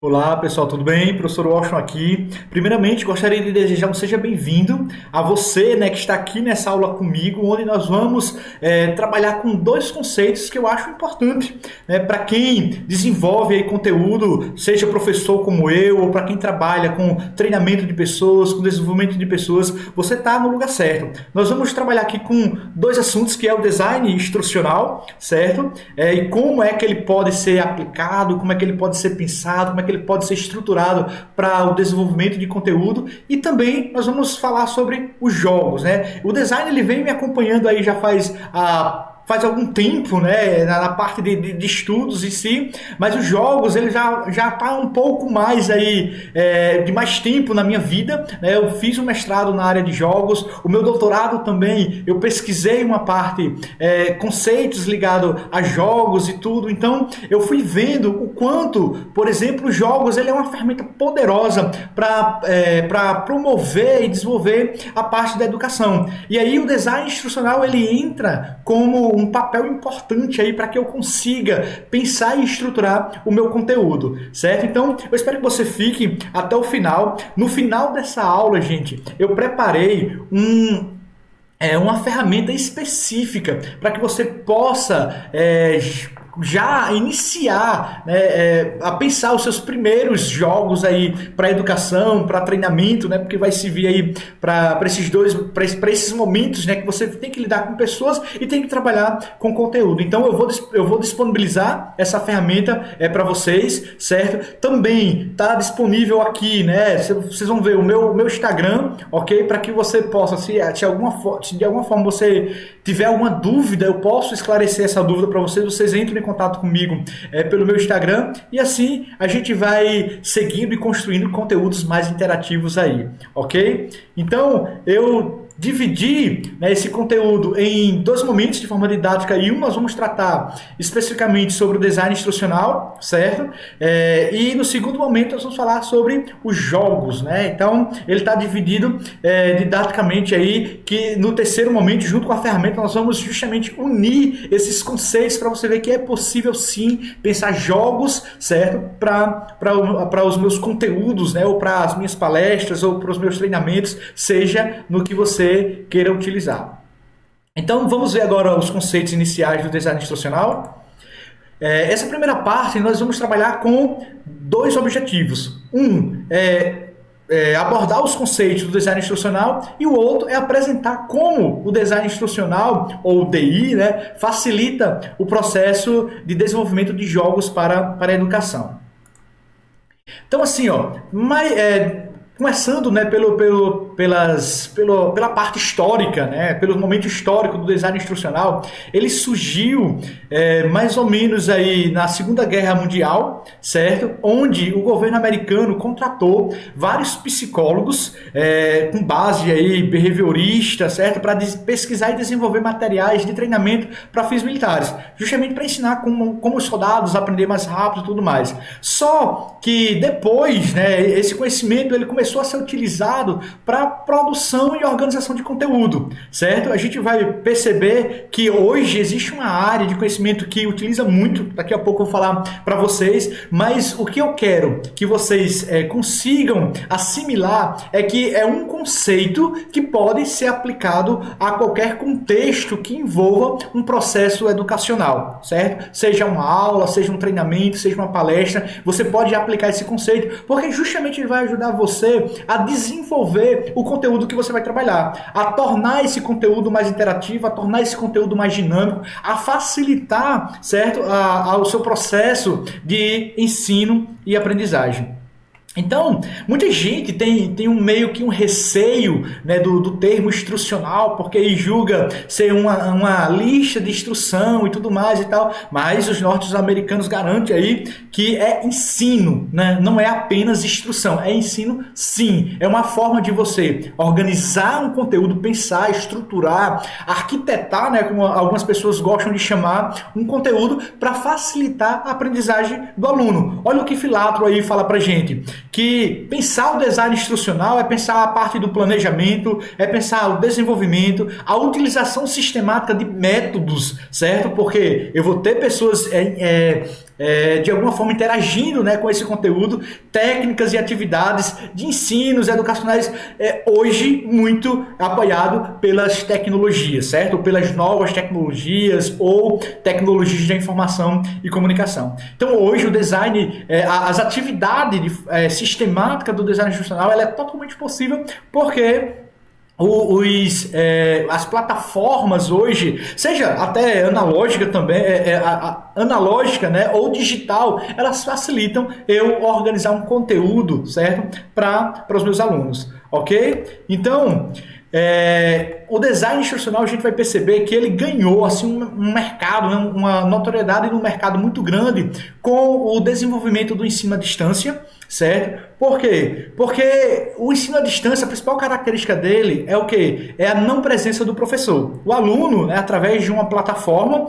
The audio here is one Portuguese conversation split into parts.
Olá pessoal, tudo bem? Professor Washington aqui. Primeiramente, gostaria de desejar um seja bem-vindo a você, que está aqui nessa aula comigo, onde nós vamos trabalhar com dois conceitos que eu acho importante, para quem desenvolve aí conteúdo, seja professor como eu, ou para quem trabalha com treinamento de pessoas, com desenvolvimento de pessoas, você está no lugar certo. Nós vamos trabalhar aqui com dois assuntos, que é o design instrucional, certo? E como é que ele pode ser aplicado, como é que ele pode ser pensado, como é que ele pode ser estruturado para o desenvolvimento de conteúdo, e também nós vamos falar sobre os jogos, O design ele vem me acompanhando aí já faz algum tempo, na parte de estudos em si, mas os jogos ele já está um pouco mais aí de mais tempo na minha vida, Eu fiz um mestrado na área de jogos, o meu doutorado também eu pesquisei uma parte conceitos ligados a jogos e tudo, então eu fui vendo o quanto, por exemplo, os jogos ele é uma ferramenta poderosa para promover e desenvolver a parte da educação. E aí o design instrucional ele entra como um papel importante aí para que eu consiga pensar e estruturar o meu conteúdo, certo? Então, eu espero que você fique até o final. No final dessa aula, gente, eu preparei uma ferramenta específica para que você possa já iniciar a pensar os seus primeiros jogos aí para educação, para treinamento, porque vai servir aí para esses momentos, que você tem que lidar com pessoas e tem que trabalhar com conteúdo. Então eu vou disponibilizar essa ferramenta para vocês, certo? Também está disponível aqui, Vocês vão ver o meu Instagram, ok? Para que você possa, se de alguma forma você tiver alguma dúvida, eu posso esclarecer essa dúvida para vocês. Vocês entram em contato comigo pelo meu Instagram, e assim a gente vai seguindo e construindo conteúdos mais interativos aí, ok? Então eu dividi esse conteúdo em dois momentos de forma didática, e nós vamos tratar especificamente sobre o design instrucional, certo? E no segundo momento nós vamos falar sobre os jogos, Então ele está dividido didaticamente aí, que no terceiro momento, junto com a ferramenta, nós vamos justamente unir esses conceitos para você ver que é possível sim pensar jogos, certo? Para os meus conteúdos, ou para as minhas palestras, ou para os meus treinamentos, seja no que você queira utilizar. Então vamos ver agora os conceitos iniciais do design instrucional. Essa primeira parte nós vamos trabalhar com dois objetivos. Um é abordar os conceitos do design instrucional, e o outro é apresentar como o design instrucional, ou DI, facilita o processo de desenvolvimento de jogos para a educação. Então assim, começando pela parte histórica, pelo momento histórico do design instrucional, ele surgiu mais ou menos aí na Segunda Guerra Mundial, certo? Onde o governo americano contratou vários psicólogos com base aí behaviorista, certo? Para pesquisar e desenvolver materiais de treinamento para fins militares, justamente para ensinar como os soldados aprender mais rápido e tudo mais. Só que depois, esse conhecimento ele começou a ser utilizado para produção e organização de conteúdo, certo? A gente vai perceber que hoje existe uma área de conhecimento que utiliza muito, daqui a pouco eu vou falar para vocês, mas o que eu quero que vocês consigam assimilar é que é um conceito que pode ser aplicado a qualquer contexto que envolva um processo educacional, certo? Seja uma aula, seja um treinamento, seja uma palestra, você pode aplicar esse conceito, porque justamente ele vai ajudar você a desenvolver o conteúdo que você vai trabalhar, a tornar esse conteúdo mais interativo, a tornar esse conteúdo mais dinâmico, a facilitar, certo, o seu processo de ensino e aprendizagem. Então, muita gente tem meio que um receio do termo instrucional, porque aí julga ser uma lista de instrução e tudo mais e tal, mas os norte-americanos garantem aí que é ensino, não é apenas instrução, é ensino sim, é uma forma de você organizar um conteúdo, pensar, estruturar, arquitetar, como algumas pessoas gostam de chamar, um conteúdo para facilitar a aprendizagem do aluno. Olha o que Filátero aí fala pra gente, que pensar o design instrucional é pensar a parte do planejamento, é pensar o desenvolvimento, a utilização sistemática de métodos, certo? Porque eu vou ter pessoas de alguma forma interagindo, né, com esse conteúdo, técnicas e atividades de ensinos educacionais, hoje muito apoiado pelas tecnologias, certo? Pelas novas tecnologias ou tecnologias da informação e comunicação. Então hoje o design, as atividades sistemática do design institucional, ela é totalmente possível porque as plataformas hoje, seja até analógica também, analógica, né, ou digital, elas facilitam eu organizar um conteúdo, certo, para os meus alunos, ok? Então, o design institucional, a gente vai perceber que ele ganhou assim, um mercado, né, uma notoriedade no mercado muito grande com o desenvolvimento do ensino à distância, certo? Por quê? Porque o ensino à distância, a principal característica dele é o quê? É a não presença do professor. O aluno, né, através de uma plataforma,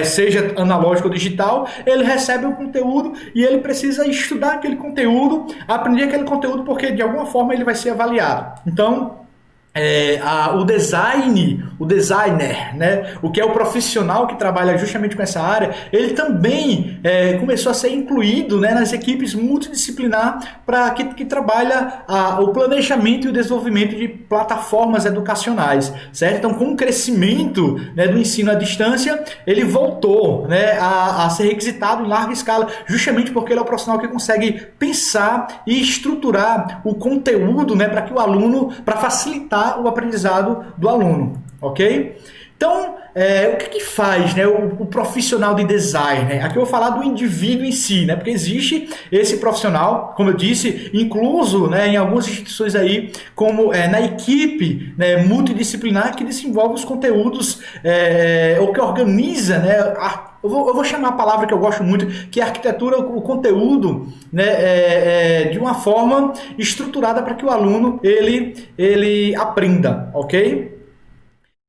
seja analógica ou digital, ele recebe o conteúdo e ele precisa estudar aquele conteúdo, aprender aquele conteúdo, porque de alguma forma ele vai ser avaliado. Então, o designer, né, o que é o profissional que trabalha justamente com essa área, ele também começou a ser incluído, né, nas equipes multidisciplinar que trabalha o planejamento e o desenvolvimento de plataformas educacionais, certo? Então, com o crescimento, né, do ensino à distância, ele voltou, né, a ser requisitado em larga escala, justamente porque ele é o profissional que consegue pensar e estruturar o conteúdo, né, para que o aluno, para facilitar o aprendizado do aluno, ok? Então, o que faz, né, o profissional de design? Né? Aqui eu vou falar do indivíduo em si, né, porque existe esse profissional, como eu disse, incluso, né, em algumas instituições aí, como na equipe, né, multidisciplinar que desenvolve os conteúdos, ou que organiza, né, eu vou chamar a palavra que eu gosto muito, que é a arquitetura, o conteúdo, né, de uma forma estruturada para que o aluno ele aprenda, ok?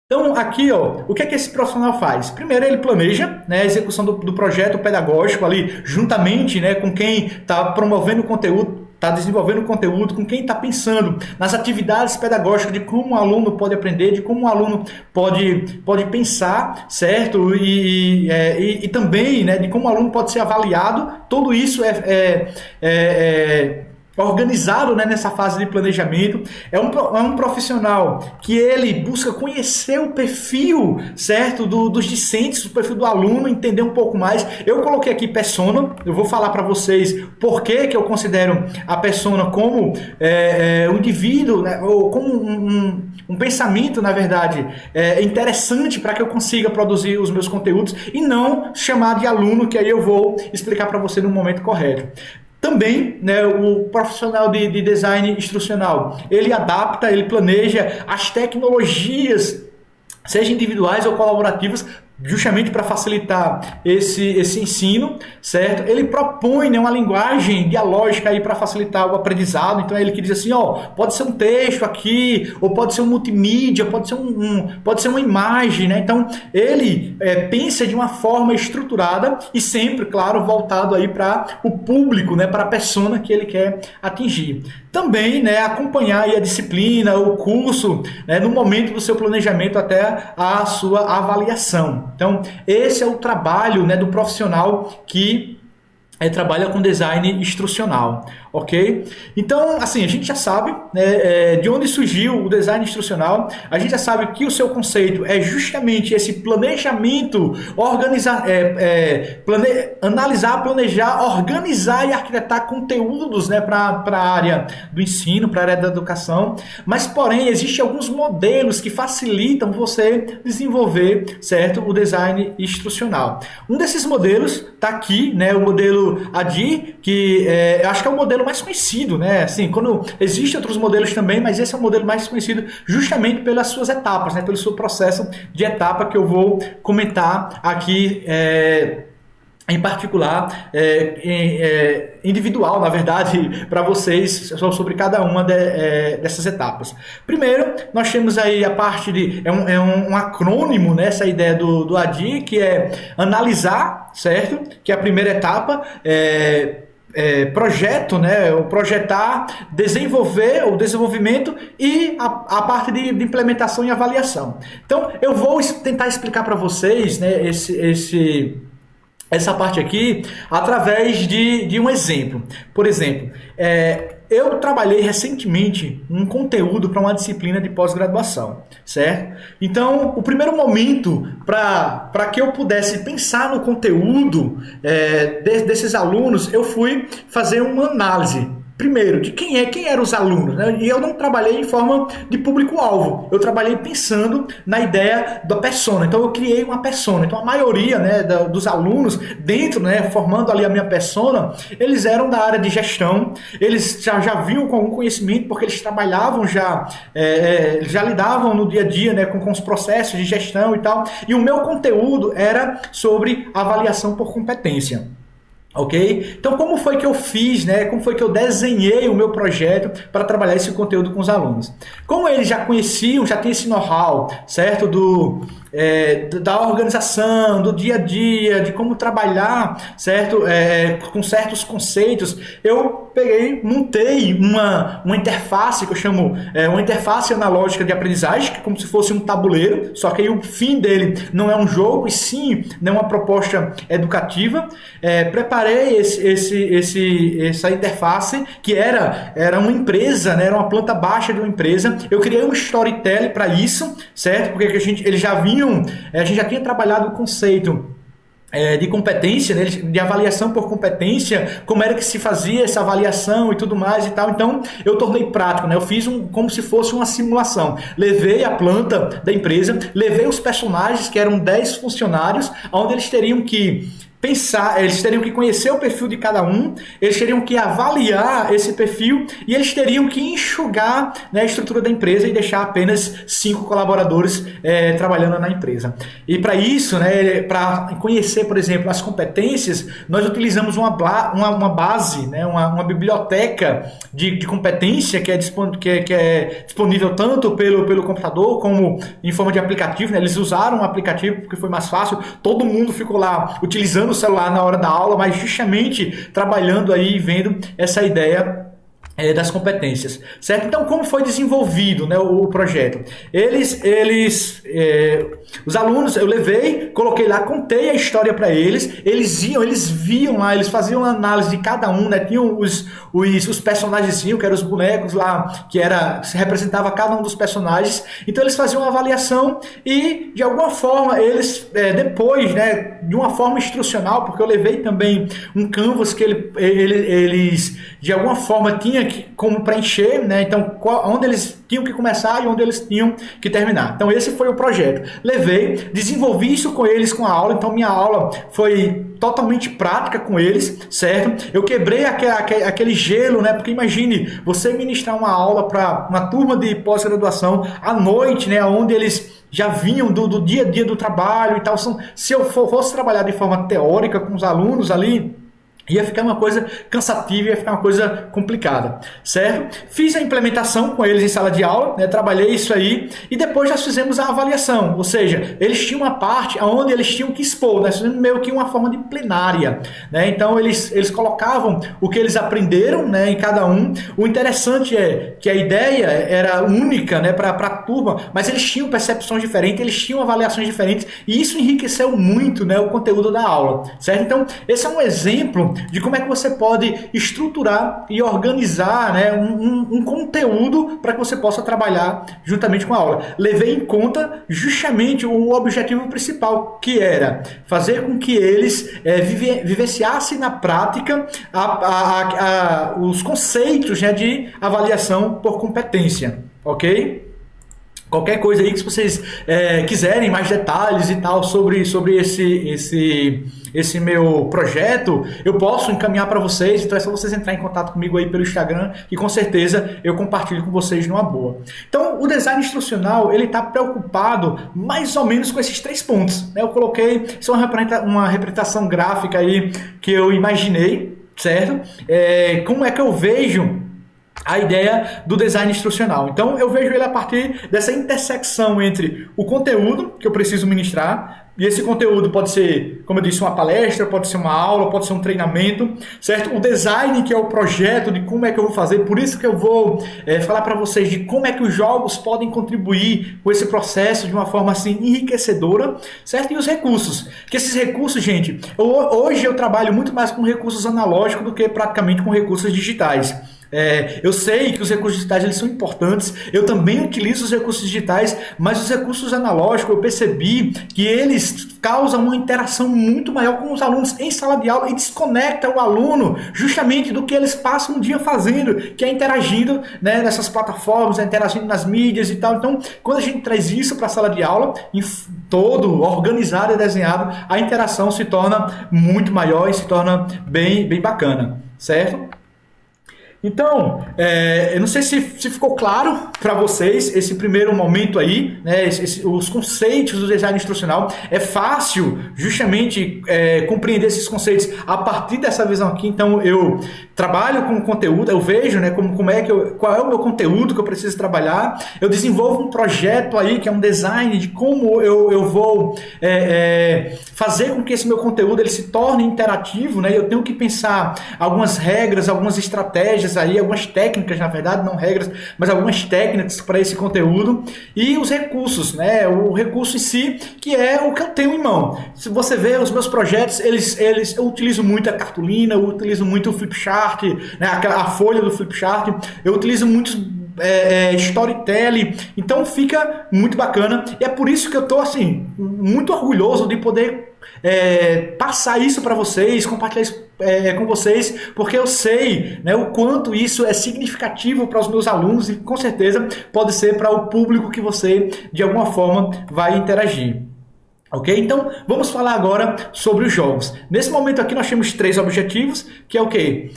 Então, aqui, ó, o que é que esse profissional faz? Primeiro, ele planeja, né, a execução do projeto pedagógico ali, juntamente, né, com quem está promovendo o conteúdo, está desenvolvendo o conteúdo, com quem está pensando nas atividades pedagógicas, de como o aluno pode aprender, de como o aluno pode pensar, certo? E também, né, de como o aluno pode ser avaliado. Tudo isso organizado, né, nessa fase de planejamento. É um profissional que ele busca conhecer o perfil, certo, dos discentes, o perfil do aluno, entender um pouco mais. Eu coloquei aqui persona, eu vou falar para vocês por que eu considero a persona como um indivíduo, né, ou como um pensamento, na verdade, interessante para que eu consiga produzir os meus conteúdos e não chamar de aluno, que aí eu vou explicar para você no momento correto. Também, né, o profissional de design instrucional, ele adapta, ele planeja as tecnologias, seja individuais ou colaborativas, justamente para facilitar esse ensino, certo? Ele propõe, né, uma linguagem dialógica aí para facilitar o aprendizado. Então é ele que diz assim, ó, pode ser um texto aqui, ou pode ser um multimídia, pode ser uma imagem, né? Então ele pensa de uma forma estruturada e sempre, claro, voltado aí para o público, né, para a persona que ele quer atingir. Também, né, acompanhar aí a disciplina, o curso, né, no momento do seu planejamento até a sua avaliação. Então, esse é o trabalho, né, do profissional que trabalha com design instrucional, ok? Então, assim, a gente já sabe, né, de onde surgiu o design instrucional, a gente já sabe que o seu conceito é justamente esse planejamento, analisar, planejar, organizar e arquitetar conteúdos, né, para a área do ensino, para a área da educação, mas, porém, existem alguns modelos que facilitam você desenvolver, certo, o design instrucional. Um desses modelos está aqui, né, o modelo ADI, que eu acho que é o modelo mais conhecido, né? Assim, existem outros modelos também, mas esse é o modelo mais conhecido justamente pelas suas etapas, né? Pelo seu processo de etapa que eu vou comentar aqui em particular, individual, na verdade, para vocês, sobre cada uma dessas etapas. Primeiro, nós temos aí a parte de... É um acrônimo, né, essa ideia do ADI, que é analisar, certo? Que é a primeira etapa, projeto, né, o projetar, desenvolver, o desenvolvimento e a parte de implementação e avaliação. Então, eu vou tentar explicar para vocês, né, essa parte aqui através de um exemplo. Por exemplo, eu trabalhei recentemente um conteúdo para uma disciplina de pós-graduação, certo? Então, o primeiro momento para que eu pudesse pensar no conteúdo desses alunos, eu fui fazer uma análise. Primeiro, de quem eram os alunos, né? E eu não trabalhei em forma de público-alvo, eu trabalhei pensando na ideia da persona. Então eu criei uma persona. Então a maioria, né, dos alunos dentro, né, formando ali a minha persona, eles eram da área de gestão, eles já vinham com algum conhecimento, porque eles trabalhavam já lidavam no dia a dia, né, com os processos de gestão e tal. E o meu conteúdo era sobre avaliação por competência. Ok? Então, como foi que eu fiz, né? Como foi que eu desenhei o meu projeto para trabalhar esse conteúdo com os alunos? Como eles já conheciam, já tinham esse know-how, certo? Da organização, do dia a dia, de como trabalhar, certo? Com certos conceitos, eu montei uma interface que eu chamo uma interface analógica de aprendizagem, que é como se fosse um tabuleiro, só que aí o fim dele não é um jogo, e sim, né, uma proposta educativa. Preparei essa interface, que era uma empresa, né, era uma planta baixa de uma empresa. Eu criei um storytelling para isso, certo? Porque a gente já tinha trabalhado o conceito de competência, né, de avaliação por competência, como era que se fazia essa avaliação e tudo mais e tal. Então eu tornei prático, né? Eu fiz como se fosse uma simulação. Levei a planta da empresa, levei os personagens, que eram 10 funcionários, onde eles teriam que pensar, eles teriam que conhecer o perfil de cada um, eles teriam que avaliar esse perfil e eles teriam que enxugar, né, a estrutura da empresa e deixar apenas 5 colaboradores trabalhando na empresa. E para isso, né, para conhecer, por exemplo, as competências, nós utilizamos uma base, né, uma biblioteca de competência que é disponível tanto pelo computador como em forma de aplicativo, né? Eles usaram um aplicativo porque foi mais fácil, todo mundo ficou lá utilizando o celular na hora da aula, mas justamente trabalhando aí e vendo essa ideia das competências, certo? Então, como foi desenvolvido, né, o projeto? Os alunos, eu levei, coloquei lá, contei a história para eles viam lá, eles faziam uma análise de cada um, né? Tinham os personagens, que eram os bonecos lá, se representava cada um dos personagens. Então eles faziam uma avaliação e, de alguma forma, eles depois, né, de uma forma instrucional, porque eu levei também um canvas que eles de alguma forma tinham como preencher, né? Então onde eles tinham que começar e onde eles tinham que terminar. Então esse foi o projeto. Levei, desenvolvi isso com eles com a aula. Então minha aula foi totalmente prática com eles, certo? Eu quebrei aquele gelo, né? Porque imagine você ministrar uma aula para uma turma de pós-graduação à noite, né? Onde eles já vinham do dia a dia do trabalho e tal. Se eu fosse trabalhar de forma teórica com os alunos ali, ia ficar uma coisa cansativa, ia ficar uma coisa complicada, certo? Fiz a implementação com eles em sala de aula, né? Trabalhei isso aí e depois nós fizemos a avaliação, ou seja, eles tinham uma parte onde eles tinham que expor, né? Meio que uma forma de plenária, né? Então eles colocavam o que eles aprenderam, né, em cada um. O interessante é que a ideia era única, né, para a turma, mas eles tinham percepções diferentes, eles tinham avaliações diferentes e isso enriqueceu muito, né, o conteúdo da aula, certo? Então esse é um exemplo de como é que você pode estruturar e organizar, né, um conteúdo para que você possa trabalhar juntamente com a aula. Levei em conta justamente o objetivo principal, que era fazer com que eles vivenciassem na prática os conceitos, né, de avaliação por competência, ok? Qualquer coisa aí que vocês quiserem mais detalhes e tal sobre esse meu projeto, eu posso encaminhar para vocês. Então é só vocês entrarem em contato comigo aí pelo Instagram e com certeza eu compartilho com vocês numa boa. Então o design instrucional, ele está preocupado mais ou menos com esses 3 pontos, né? Eu coloquei, isso é uma representação gráfica aí que eu imaginei, certo? Como é que eu vejo a ideia do design instrucional? Então eu vejo ele a partir dessa intersecção entre o conteúdo que eu preciso ministrar, E esse conteúdo pode ser, como eu disse, uma palestra, pode ser uma aula, pode ser um treinamento, certo? O design, que é o projeto de como é que eu vou fazer, por isso que eu vou falar para vocês de como é que os jogos podem contribuir com esse processo de uma forma assim enriquecedora, certo? E os recursos, que esses recursos, gente, hoje eu trabalho muito mais com recursos analógicos do que praticamente com recursos digitais. Eu sei que os recursos digitais eles são importantes, eu também utilizo os recursos digitais, mas os recursos analógicos eu percebi que eles causam uma interação muito maior com os alunos em sala de aula e desconecta o aluno justamente do que eles passam um dia fazendo, que é interagindo, né, nessas plataformas, interagindo nas mídias e tal. Então, quando a gente traz isso para a sala de aula, todo organizado e desenhado, a interação se torna muito maior e se torna bem bacana, certo? Então, eu não sei se ficou claro para vocês esse primeiro momento aí, né, os conceitos do design instrucional. É fácil justamente compreender esses conceitos a partir dessa visão aqui. Então, eu trabalho com conteúdo, eu vejo, né, qual é o meu conteúdo que eu preciso trabalhar. Eu desenvolvo um projeto aí que é um design de como eu vou fazer com que esse meu conteúdo ele se torne interativo, né? Eu tenho que pensar algumas regras, algumas estratégias aí, algumas técnicas, na verdade, não regras, mas algumas técnicas para esse conteúdo e os recursos, né? O recurso em si, que é o que eu tenho em mão. Se você ver os meus projetos, eu utilizo muito a cartolina, eu utilizo muito o flipchart, né? A folha do flipchart, eu utilizo muito storytelling, então fica muito bacana e é por isso que eu estou assim, muito orgulhoso de poder passar isso para vocês, compartilhar isso com vocês, porque eu sei, né, o quanto isso é significativo para os meus alunos e com certeza pode ser para o público que você de alguma forma vai interagir. Ok? Então, vamos falar agora sobre os jogos. Nesse momento aqui nós temos 3 objetivos, que é o quê?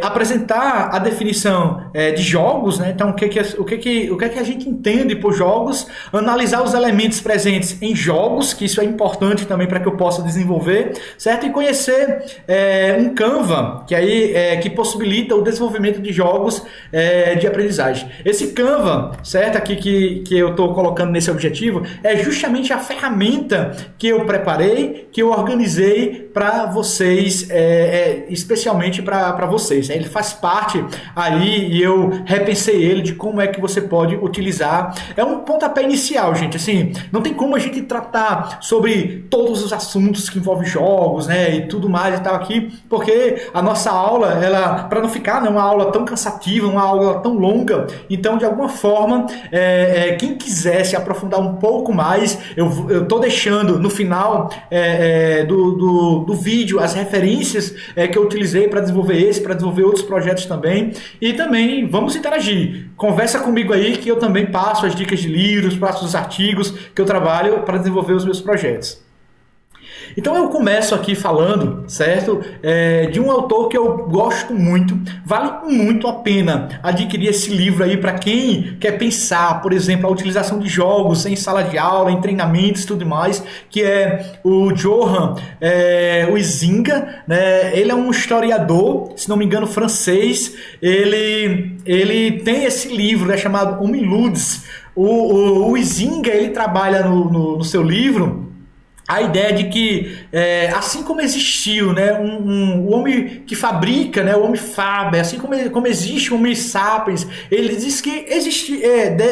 Apresentar a definição de jogos, né? Então, o que a gente entende por jogos, analisar os elementos presentes em jogos, que isso é importante também para que eu possa desenvolver, certo? E conhecer um Canva, que possibilita o desenvolvimento de jogos de aprendizagem. Esse Canva, certo? Aqui que eu estou colocando nesse objetivo, é justamente a ferramenta que eu preparei, que eu organizei para vocês, especialmente para vocês. Ele faz parte aí e eu repensei ele de como é que você pode utilizar. É um pontapé inicial, gente. Assim, não tem como a gente tratar sobre todos os assuntos que envolvem jogos, né, e tudo mais e tal aqui, porque a nossa aula, para não ficar uma aula tão cansativa, uma aula tão longa, então de alguma forma, quem quiser se aprofundar um pouco mais, eu tô deixando no final do vídeo as referências que eu utilizei para desenvolver para desenvolver outros projetos também. E também vamos interagir. Conversa comigo aí que eu também passo as dicas de livros, passo os artigos que eu trabalho para desenvolver os meus projetos. Então eu começo aqui falando, certo, de um autor que eu gosto muito, vale muito a pena adquirir esse livro aí para quem quer pensar, por exemplo, a utilização de jogos em sala de aula, em treinamentos e tudo mais, que é o Johan Huizinga, né? Ele é um historiador, se não me engano, francês, ele tem esse livro, chamado Homem Ludes. O Huizinga, ele trabalha no seu livro a ideia de que, assim como existiu, né, o homem que fabrica, né, o homem fab, assim como existe o homem sapiens, ele diz que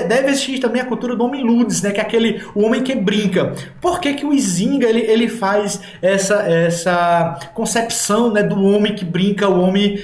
deve existir também a cultura do homem ludes, né, que é o homem que brinca. Por que o Huizinga ele faz essa concepção, né, do homem que brinca, o homem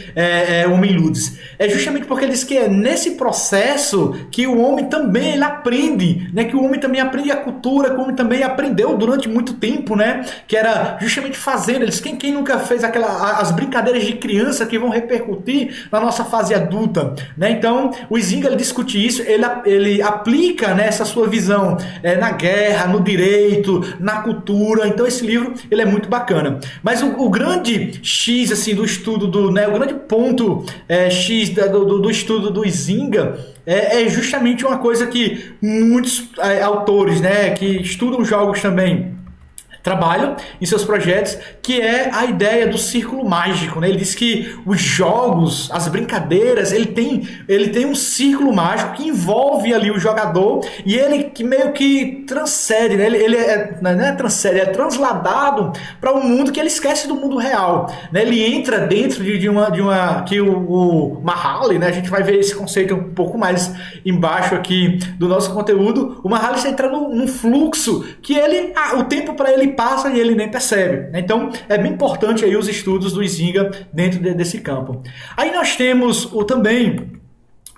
ludes? É justamente porque ele diz que é nesse processo que o homem também ele aprende, né, que o homem também aprende a cultura, que o homem também aprendeu durante muito tempo, né? Que era justamente fazendo. Eles, quem nunca fez as brincadeiras de criança que vão repercutir na nossa fase adulta, né? Então, o Huizinga ele discute isso, ele aplica, né, essa sua visão na guerra, no direito, na cultura. Então, esse livro ele é muito bacana. Mas o grande X assim do estudo né, o grande ponto X do estudo do Huizinga é justamente uma coisa que muitos autores, né, que estudam jogos também trabalham em seus projetos, que é a ideia do círculo mágico, né? Ele diz que os jogos, as brincadeiras, ele tem um círculo mágico que envolve ali o jogador e ele que meio que transcende, né? Não é transcende, é transladado para um mundo que ele esquece do mundo real, né? Ele entra dentro de uma que o Mahaly, né? A gente vai ver esse conceito um pouco mais embaixo aqui do nosso conteúdo. O Mahaly está entrando num fluxo que o tempo para ele passa e ele nem percebe, né? Então é bem importante aí os estudos do Huizinga dentro desse campo. Aí nós temos também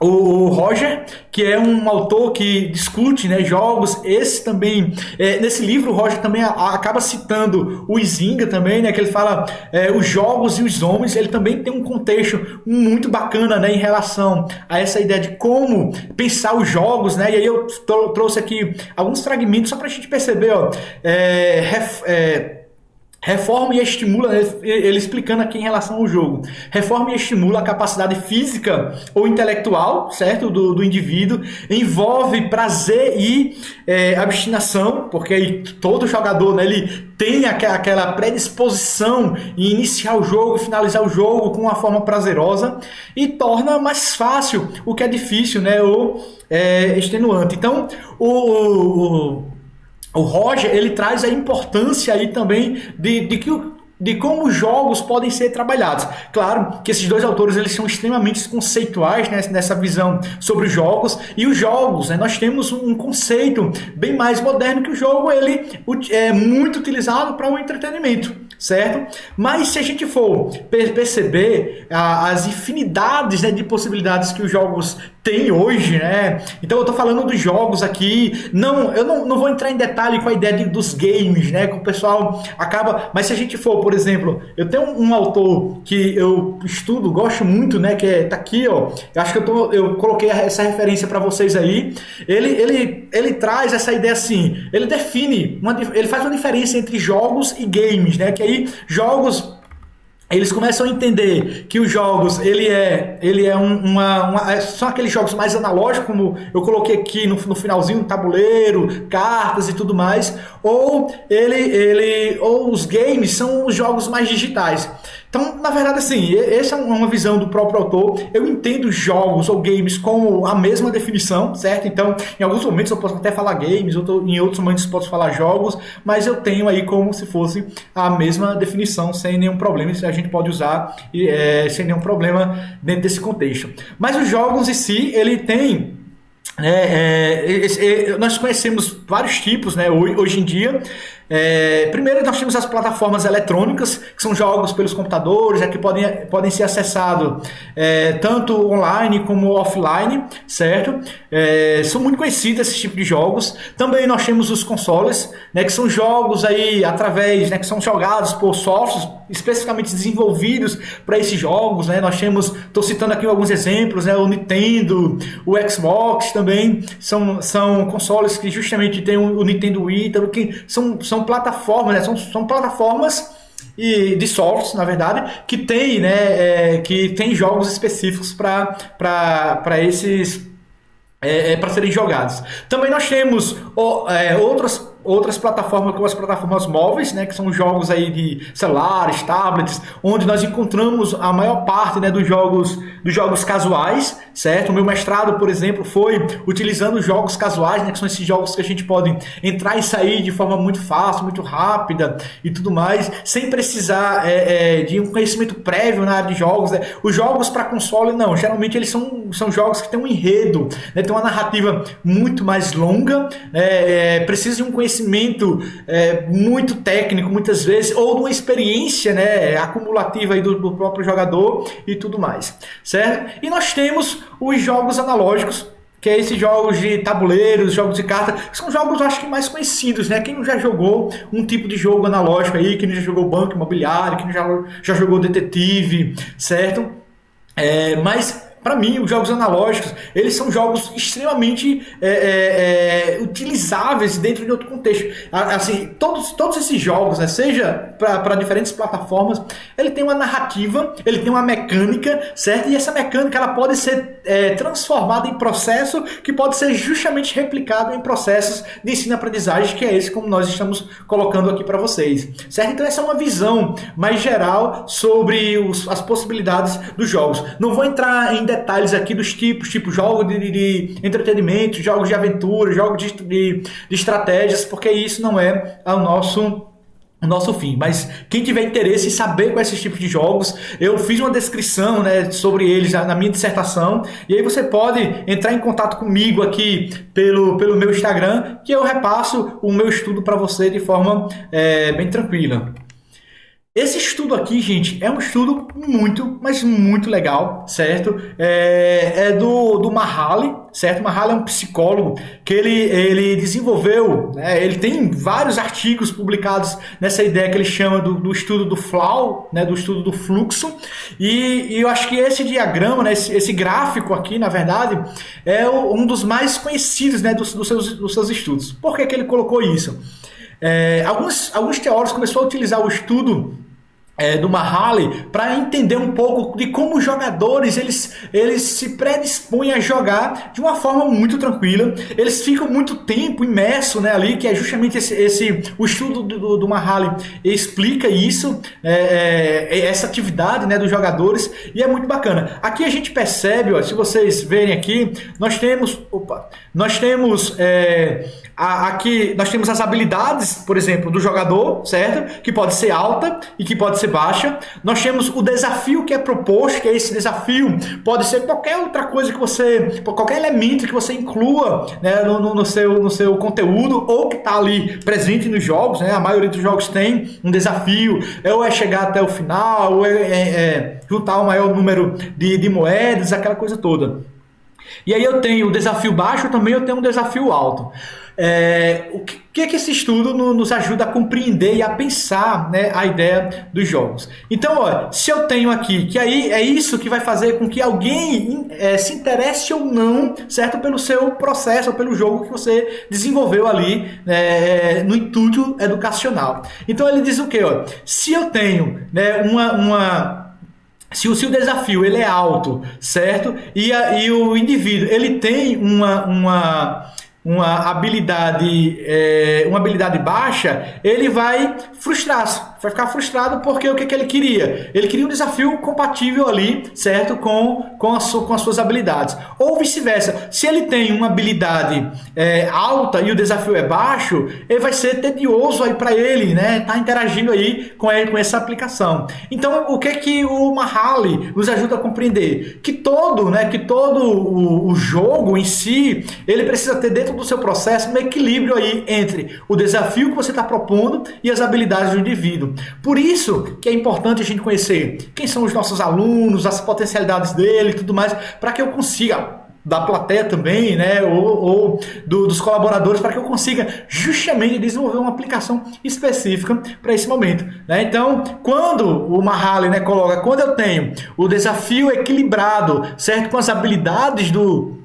o Roger, que é um autor que discute, né, jogos. Esse também, nesse livro o Roger também acaba citando o Huizinga também, né, que ele fala os jogos e os homens. Ele também tem um contexto muito bacana, né, em relação a essa ideia de como pensar os jogos, né, e aí eu trouxe aqui alguns fragmentos só para a gente perceber, reforma e estimula, ele explicando aqui em relação ao jogo. Reforma e estimula a capacidade física ou intelectual, certo? Do indivíduo. Envolve prazer e abstinação, porque aí todo jogador, né, ele tem aquela predisposição em iniciar o jogo e finalizar o jogo com uma forma prazerosa e torna mais fácil o que é difícil, né, ou extenuante. Então, o Roger, ele traz a importância aí também de como os jogos podem ser trabalhados. Claro que esses dois autores, eles são extremamente conceituais, né, nessa visão sobre os jogos. E os jogos, né, nós temos um conceito bem mais moderno, que o jogo ele é muito utilizado para o entretenimento, certo? Mas se a gente for perceber as infinidades, né, de possibilidades que os jogos têm hoje, né? Então eu estou falando dos jogos aqui. Eu não vou entrar em detalhe com a ideia dos games, né? Que o pessoal acaba. Mas se a gente for, por exemplo, eu tenho um autor que eu estudo, gosto muito, né? Que tá aqui, ó. Eu acho que eu coloquei essa referência para vocês aí. Ele traz essa ideia assim. Ele define, ele faz uma diferença entre jogos e games, né? Que aí jogos, eles começam a entender que os jogos, são aqueles jogos mais analógicos, como eu coloquei aqui no finalzinho, tabuleiro, cartas e tudo mais, ou os games são os jogos mais digitais. Então, na verdade, assim, essa é uma visão do próprio autor. Eu entendo jogos ou games como a mesma definição, certo? Então, em alguns momentos eu posso até falar games, em outros momentos eu posso falar jogos, mas eu tenho aí como se fosse a mesma definição, sem nenhum problema. Isso a gente pode usar sem nenhum problema dentro desse contexto. Mas os jogos em si, ele tem... nós conhecemos vários tipos, né, hoje em dia. Primeiro nós temos as plataformas eletrônicas, que são jogos pelos computadores, que podem ser acessados tanto online como offline, certo? São muito conhecidos esses tipos de jogos. Também nós temos os consoles, né, que são jogos aí através, né, que são jogados por softwares especificamente desenvolvidos para esses jogos, né? Nós temos, estou citando aqui alguns exemplos, né, o Nintendo, o Xbox também são consoles que justamente tem o Nintendo Wii, que são plataformas, né? São plataformas de softwares, na verdade, que tem, né, que tem jogos específicos para esses para serem jogados. Também nós temos outras plataformas, como as plataformas móveis, né, que são jogos aí de celulares, tablets, onde nós encontramos a maior parte, né, dos jogos casuais, certo? O meu mestrado, por exemplo, foi utilizando jogos casuais, né, que são esses jogos que a gente pode entrar e sair de forma muito fácil, muito rápida e tudo mais, sem precisar de um conhecimento prévio na área de jogos, né? Os jogos para console, não, geralmente eles são jogos que têm um enredo, né, tem uma narrativa muito mais longa, precisa de um conhecimento muito técnico, muitas vezes, ou de uma experiência, né, acumulativa aí do próprio jogador e tudo mais, certo? E nós temos os jogos analógicos, que é esses jogos de tabuleiros, jogos de cartas, que são jogos, acho que mais conhecidos, né? Quem não já jogou um tipo de jogo analógico aí, quem não já jogou Banco Imobiliário, quem não já jogou Detetive, certo? Mas para mim, os jogos analógicos, eles são jogos extremamente utilizáveis dentro de outro contexto. Assim, todos esses jogos, né, seja para diferentes plataformas, ele tem uma narrativa, ele tem uma mecânica, certo? E essa mecânica ela pode ser transformada em processo que pode ser justamente replicado em processos de ensino-aprendizagem, que é esse como nós estamos colocando aqui para vocês, certo? Então essa é uma visão mais geral sobre as possibilidades dos jogos. Não vou entrar em detalhes aqui dos tipos, tipo jogos de entretenimento, jogos de aventura, jogos de estratégias, porque isso não é o nosso fim. Mas quem tiver interesse em saber quais esses tipos de jogos, eu fiz uma descrição, né, sobre eles na minha dissertação, e aí você pode entrar em contato comigo aqui pelo meu Instagram, que eu repasso o meu estudo para você de forma bem tranquila. Esse estudo aqui, gente, é um estudo muito, mas muito legal, certo? É do Mahaly, certo? Mahaly é um psicólogo que ele desenvolveu, né? Ele tem vários artigos publicados nessa ideia que ele chama do estudo do flow, né? Do estudo do fluxo, e eu acho que esse diagrama, né? esse gráfico aqui, na verdade, é um dos mais conhecidos, né? dos seus estudos. Por que ele colocou isso? Alguns teóricos começaram a utilizar o estudo do Mahaly para entender um pouco de como os jogadores eles se predispõem a jogar de uma forma muito tranquila. Eles ficam muito tempo imersos, né, ali, que é justamente o estudo do Mahaly explica isso, essa atividade, né, dos jogadores, e é muito bacana. Aqui a gente percebe, ó, se vocês verem aqui, nós temos aqui nós temos as habilidades, por exemplo, do jogador, certo? Que pode ser alta e que pode ser baixa. Nós temos o desafio que é proposto, que é esse desafio pode ser qualquer outra coisa qualquer elemento que você inclua, né, no seu conteúdo, ou que está ali presente nos jogos, né? A maioria dos jogos tem um desafio, ou é chegar até o final, ou juntar o maior número de moedas, aquela coisa toda. E aí eu tenho o desafio baixo, também eu tenho um desafio alto. O que esse estudo nos ajuda a compreender e a pensar, né, a ideia dos jogos? Então, ó, se eu tenho aqui, que aí é isso que vai fazer com que alguém se interesse ou não, certo, pelo seu processo ou pelo jogo que você desenvolveu ali, no intuito educacional. Então ele diz o quê? Ó? Se eu tenho, né, se o desafio ele é alto, certo? E o indivíduo ele tem uma habilidade baixa, ele vai frustrar-se, vai ficar frustrado porque o que ele queria? Ele queria um desafio compatível ali, certo? Com as suas habilidades. Ou vice-versa, se ele tem uma habilidade alta e o desafio é baixo, ele vai ser tedioso aí para ele, né? Tá interagindo aí com essa aplicação. Então, o que o Mahaly nos ajuda a compreender? Que todo o jogo em si, ele precisa ter dentro do seu processo um equilíbrio aí entre o desafio que você está propondo e as habilidades do indivíduo. Por isso que é importante a gente conhecer quem são os nossos alunos, as potencialidades dele e tudo mais, para que eu consiga, da plateia também, né, ou dos colaboradores, para que eu consiga justamente desenvolver uma aplicação específica para esse momento, né? Então, quando o Mahaly, né, coloca, quando eu tenho o desafio equilibrado, certo, com as habilidades do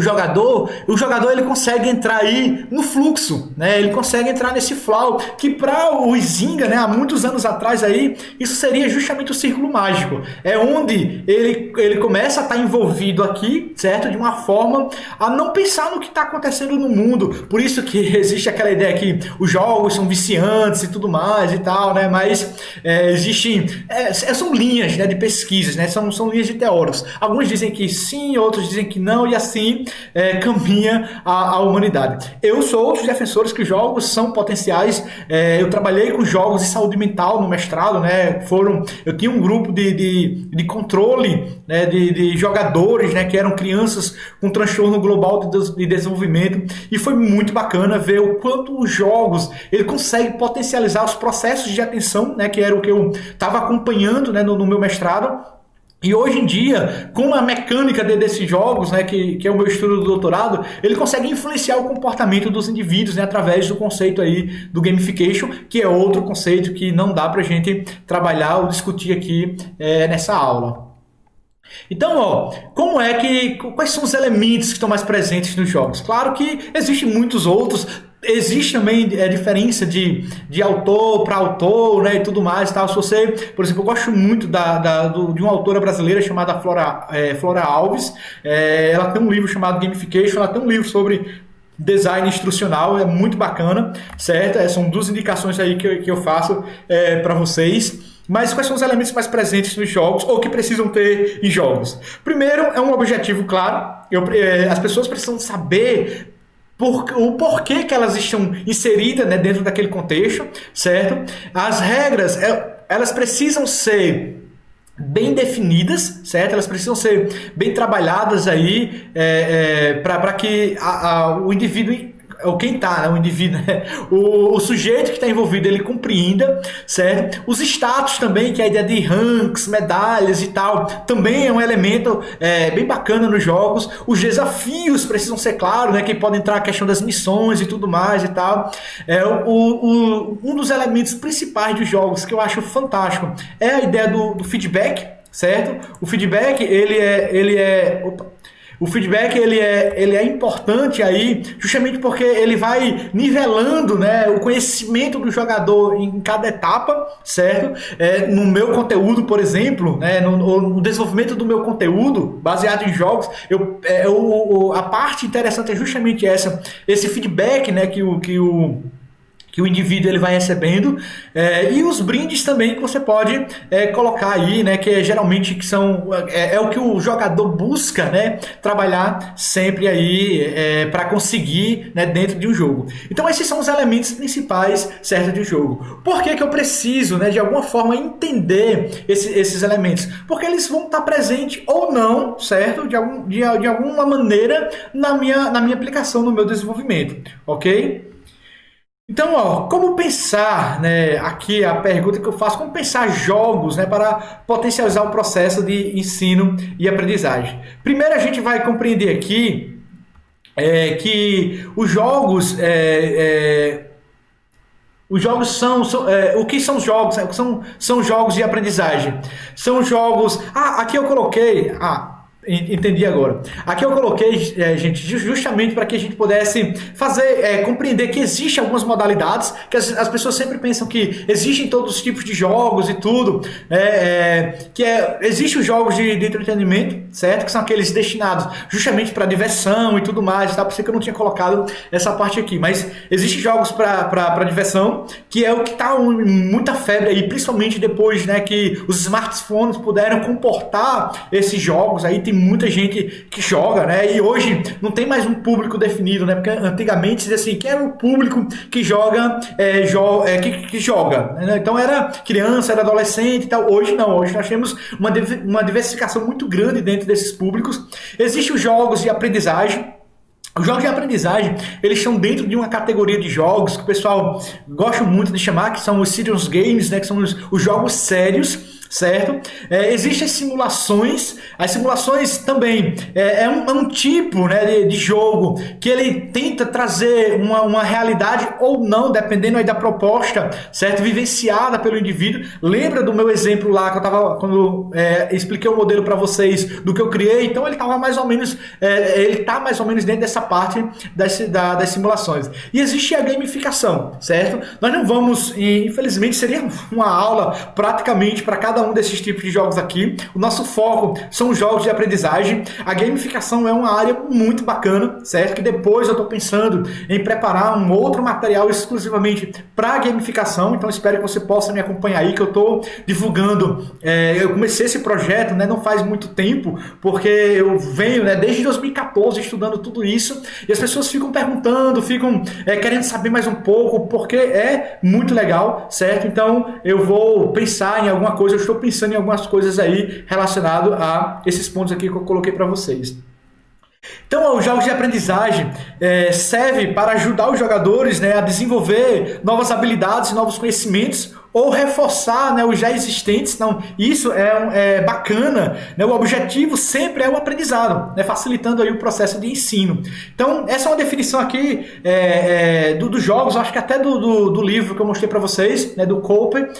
jogador, o jogador ele consegue entrar aí no fluxo, né? Ele consegue entrar nesse flow, que para o Huizinga, né, há muitos anos atrás aí, isso seria justamente o círculo mágico. É onde ele começa a estar envolvido aqui, certo? De uma forma a não pensar no que está acontecendo no mundo. Por isso que existe aquela ideia que os jogos são viciantes e tudo mais e tal, né? Mas existem são linhas, né, de pesquisas, né? São linhas de teóricos. Alguns dizem que sim, outros dizem que não, e assim caminha a humanidade. Eu sou outros defensores que os jogos são potenciais. Eu trabalhei com jogos de saúde mental no mestrado, né? Eu tinha um grupo de controle, né, de jogadores, né, que eram crianças com transtorno global de desenvolvimento, e foi muito bacana ver o quanto os jogos ele consegue potencializar os processos de atenção, né, que era o que eu estava acompanhando, né, no meu mestrado. E hoje em dia, com a mecânica desses jogos, né, que é o meu estudo do doutorado, ele consegue influenciar o comportamento dos indivíduos, né, através do conceito aí do gamification, que é outro conceito que não dá pra gente trabalhar ou discutir aqui nessa aula. Então, ó, quais são os elementos que estão mais presentes nos jogos? Claro que existem muitos outros. Existe também diferença de autor para autor, né, e tudo mais, tal. Se você, por exemplo, eu gosto muito de uma autora brasileira chamada Flora Alves. Ela tem um livro chamado Gamification, ela tem um livro sobre design instrucional, é muito bacana, certo? São duas indicações aí que eu faço para vocês. Mas quais são os elementos mais presentes nos jogos ou que precisam ter em jogos? Primeiro, é um objetivo claro. As pessoas precisam saber o porquê que elas estão inseridas, né, dentro daquele contexto, certo? As regras, elas precisam ser bem definidas, certo? Elas precisam ser bem trabalhadas aí para que o indivíduo, ou quem tá, né, o indivíduo, né, o sujeito que está envolvido, ele compreenda, certo? Os status também, que é a ideia de ranks, medalhas e tal, também é um elemento bem bacana nos jogos. Os desafios precisam ser claros, né, que pode entrar a questão das missões e tudo mais e tal. Um dos elementos principais dos jogos que eu acho fantástico é a ideia do feedback, certo? O feedback, o feedback ele é importante aí, justamente porque ele vai nivelando, né, o conhecimento do jogador em cada etapa, certo? No meu conteúdo, por exemplo, né, no desenvolvimento do meu conteúdo baseado em jogos, a parte interessante é justamente esse feedback, né, que o indivíduo ele vai recebendo, e os brindes também que você pode colocar aí, né, que geralmente que são o que o jogador busca, né, trabalhar sempre aí para conseguir, né, dentro de um jogo. Então esses são os elementos principais, certo, de um jogo. Por que eu preciso, né, de alguma forma entender esses elementos? Porque eles vão estar presentes ou não, certo, de alguma maneira na minha aplicação, no meu desenvolvimento, ok? Então, como pensar, né, aqui a pergunta que eu faço, como pensar jogos, né, para potencializar o processo de ensino e aprendizagem? Primeiro a gente vai compreender aqui que os jogos são o que são jogos? São jogos de aprendizagem. São jogos. Aqui eu coloquei. Entendi agora. Aqui eu coloquei, gente, justamente para que a gente pudesse compreender que existem algumas modalidades, que as pessoas sempre pensam que existem todos os tipos de jogos e tudo, existem os jogos de entretenimento, certo? Que são aqueles destinados justamente para diversão e tudo mais, tá? Por isso que eu não tinha colocado essa parte aqui, mas existem jogos para diversão, que é o que está muita febre aí, principalmente depois, né, que os smartphones puderam comportar esses jogos aí. Tem muita gente que joga, né? E hoje não tem mais um público definido, né? Porque antigamente dizia assim, que era o público que joga, que joga, né? Então era criança, era adolescente e tal. Hoje não, hoje nós temos uma diversificação muito grande dentro desses públicos. Existem os jogos de aprendizagem. Os jogos de aprendizagem, eles estão dentro de uma categoria de jogos que o pessoal gosta muito de chamar, que são os serious games, né? Que são os jogos sérios, certo? Existem simulações. As simulações também é um tipo, né, de jogo que ele tenta trazer uma realidade ou não, dependendo aí da proposta, certo? Vivenciada pelo indivíduo. Lembra do meu exemplo lá que eu tava quando expliquei o modelo para vocês do que eu criei? Então ele estava mais ou menos, ele tá mais ou menos dentro dessa parte das simulações. E existe a gamificação, certo? Nós não vamos, infelizmente seria uma aula praticamente para cada um desses tipos de jogos aqui. O nosso foco são os jogos de aprendizagem. A gamificação é uma área muito bacana, certo? Que depois eu estou pensando em preparar um outro material exclusivamente para gamificação. Então espero que você possa me acompanhar aí, que eu estou divulgando. Eu comecei esse projeto, né, não faz muito tempo, porque eu venho, né, desde 2014 estudando tudo isso, e as pessoas ficam perguntando, ficam querendo saber mais um pouco, porque é muito legal, certo? Então eu vou pensar em alguma coisa, eu estou pensando em algumas coisas aí relacionado a esses pontos aqui que eu coloquei para vocês. Então, os jogos de aprendizagem servem para ajudar os jogadores, né, a desenvolver novas habilidades e novos conhecimentos, ou reforçar, né, os já existentes. Então, isso é bacana, né? O objetivo sempre é o aprendizado, né, facilitando aí o processo de ensino. Então, essa é uma definição aqui dos jogos, acho que até do livro que eu mostrei para vocês, né, do Cooper,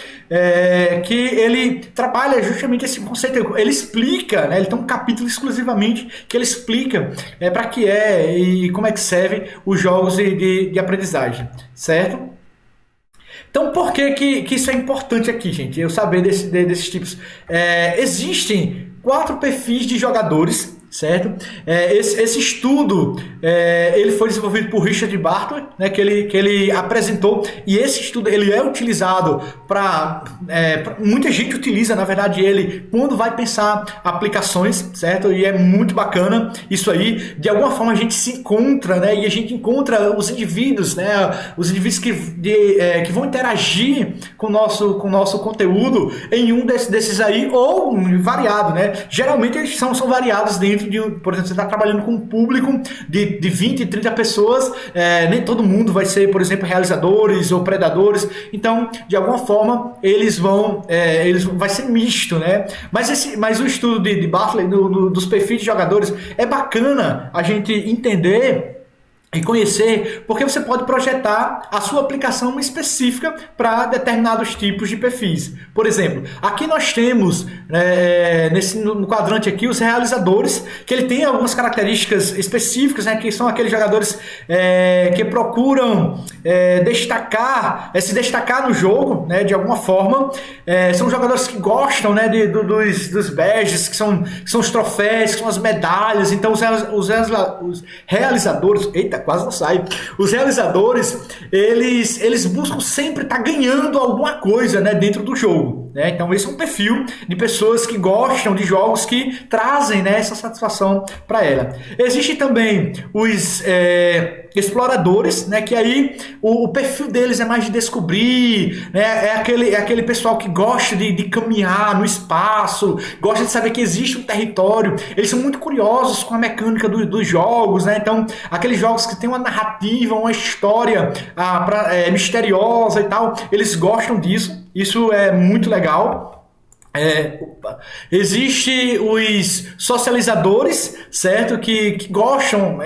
que ele trabalha justamente esse conceito. Ele explica, né, ele tem um capítulo exclusivamente que ele explica para que e como é que servem os jogos de aprendizagem, certo? Então, por que isso é importante aqui, gente? Eu saber desses tipos. Existem 4 perfis de jogadores, certo? Esse estudo ele foi desenvolvido por Richard Bartlett, né, que ele apresentou, e esse estudo ele é utilizado para muita gente utiliza, na verdade, ele quando vai pensar aplicações, certo? E é muito bacana isso aí. De alguma forma a gente se encontra, né? E a gente encontra os indivíduos, né? Os indivíduos que vão interagir com o nosso conteúdo em um desses aí, ou variado, né? Geralmente eles são variados dentro de, por exemplo, você está trabalhando com um público de 20, 30 pessoas, nem todo mundo vai ser, por exemplo, realizadores ou predadores, então, de alguma forma, vai ser misto, né? Mas o estudo de Bartlett, dos perfis de jogadores, é bacana a gente entender e conhecer, porque você pode projetar a sua aplicação específica para determinados tipos de perfis. Por exemplo, aqui nós temos, no quadrante aqui, os realizadores, que ele tem algumas características específicas, né, que são aqueles jogadores que procuram se destacar no jogo, né, de alguma forma. São jogadores que gostam, né, dos badges, que são os troféus, que são as medalhas. Então, os realizadores... Eita, quase não sai. Os realizadores, eles buscam sempre estar ganhando alguma coisa, né, dentro do jogo, né? Então esse é um perfil de pessoas que gostam de jogos que trazem, né, essa satisfação para ela. Existe também os exploradores, né, que aí o perfil deles é mais de descobrir, né, é aquele pessoal que gosta de caminhar no espaço, gosta de saber que existe um território. Eles são muito curiosos com a mecânica dos jogos, né? Então aqueles jogos que tem uma narrativa, uma história misteriosa e tal, eles gostam disso. Isso é muito legal. Existe os socializadores, certo? Que gostam,